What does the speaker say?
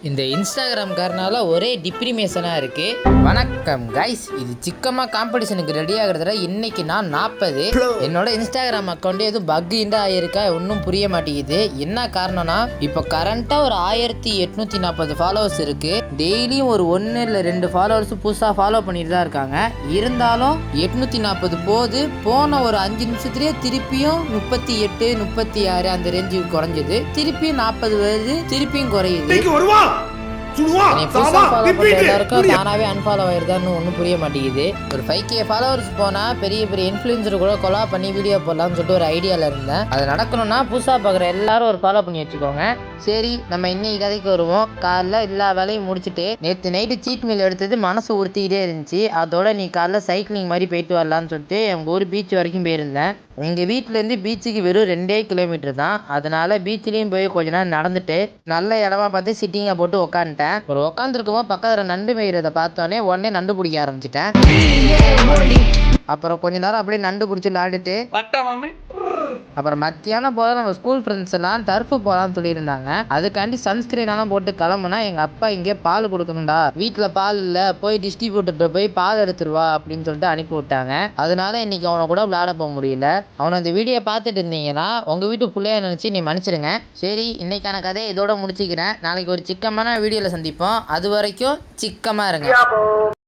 இந்த இன்ஸ்டாகிராம்காரனால ஒரே டிப்ரிமேஷனாக இருக்குது. வணக்கம் கைஸ், இது சிக்கமா காம்படிஷனுக்கு ரெடி ஆகிறதுல இன்னைக்கு நான் 40. என்னோட இன்ஸ்டாகிராம் அக்கௌண்ட்டு எதுவும் பக்கிண்டா ஆகியிருக்கா ஒன்றும் புரிய மாட்டேங்குது. என்ன காரணம்னா இப்போ கரண்ட்டாக ஒரு 1840 ஃபாலோவர்ஸ் இருக்குது. டெய்லியும் ஒரு 1 இல்லை 2 ஃபாலோவர்ஸ் புதுசாக ஃபாலோ பண்ணிட்டு தான் இருக்காங்க. இருந்தாலும் 840 போது போன ஒரு 5 நிமிஷத்துலேயே திருப்பியும் 38 36 அந்த ரேஞ்சுக்கு குறைஞ்சது. திருப்பியும் 40 வருது, திருப்பியும் குறையுது. தானாவே அன்ஃபாலோ ஆயிருதான்னு ஒன்றும் புரிய மாட்டேங்குது. ஒரு 5K ஃபாலோவர்ஸ் போனா பெரிய பெரிய இன்ஃப்ளூயன்சர் கூட கொலா பண்ணி வீடியோ போடலாம்னு சொல்லிட்டு ஒரு ஐடியாவில் இருந்தேன். அது நடக்கணும்னா புதுசாக பார்க்குற எல்லாரும் ஒரு ஃபாலோ பண்ணி வச்சுக்கோங்க. சரி, நம்ம இன்னைக்கு கதைக்கு வருவோம். காலைல எல்லா வேலையும் முடிச்சுட்டு நேற்று நைட்டு சீட் மீல் எடுத்தது மனசு உறுத்திக்கிட்டே இருந்துச்சு. அதோட நீ காலைல சைக்கிளிங் மாதிரி போயிட்டு வரலான்னு சொல்லிட்டு எங்கள் ஊர் பீச் வரைக்கும் போயிருந்தேன். எங்கள் வீட்டிலேருந்து பீச்சுக்கு வெறும் 2 கிலோமீட்டர் தான். அதனால பீச்லேயும் போய் கொஞ்ச நேரம் நடந்துட்டு நல்ல இடமா பார்த்து சிட்டிங்கை போட்டு உக்காந்துட்டேன். ஒரு உட்காந்துருக்கும்போது பக்கத்தில் நண்டு மேய்கிறத பார்த்தோன்னே உடனே நண்டு பிடிக்க ஆரம்பிச்சிட்டேன். அப்புறம் கொஞ்ச நேரம் அப்படியே நண்டு பிடிச்சி விளாண்டுட்டு அப்புறம் மத்தியானம் போல நம்ம ஸ்கூல் ஃப்ரெண்ட்ஸ் எல்லாம் டர்ஃபு போகலான்னு சொல்லியிருந்தாங்க. அதுக்காண்டி சன்ஸ்கிரீனெல்லாம் போட்டு கிளம்புனா எங்கள் அப்பா இங்கே பால் கொடுக்கணும்டா, வீட்டில் பால் இல்லை, போய் டிஸ்ட்ரிபியூட்டர்கிட்ட போய் பால் எடுத்துருவா அப்படின்னு சொல்லிட்டு அனுப்பி விட்டாங்க. அதனால இன்னைக்கு அவனை கூட விளையாட போக முடியல. அவனை இந்த வீடியோ பார்த்துட்டு இருந்தீங்கன்னா உங்கள் வீட்டு பிள்ளைய நினச்சி நீ மன்னிச்சிடுங்க. சரி, இன்னைக்கான கதையை இதோட முடிச்சுக்கிறேன். நாளைக்கு ஒரு சிக்கமான வீடியோவில் சந்திப்போம். அது வரைக்கும் சிக்கமாக இருங்க.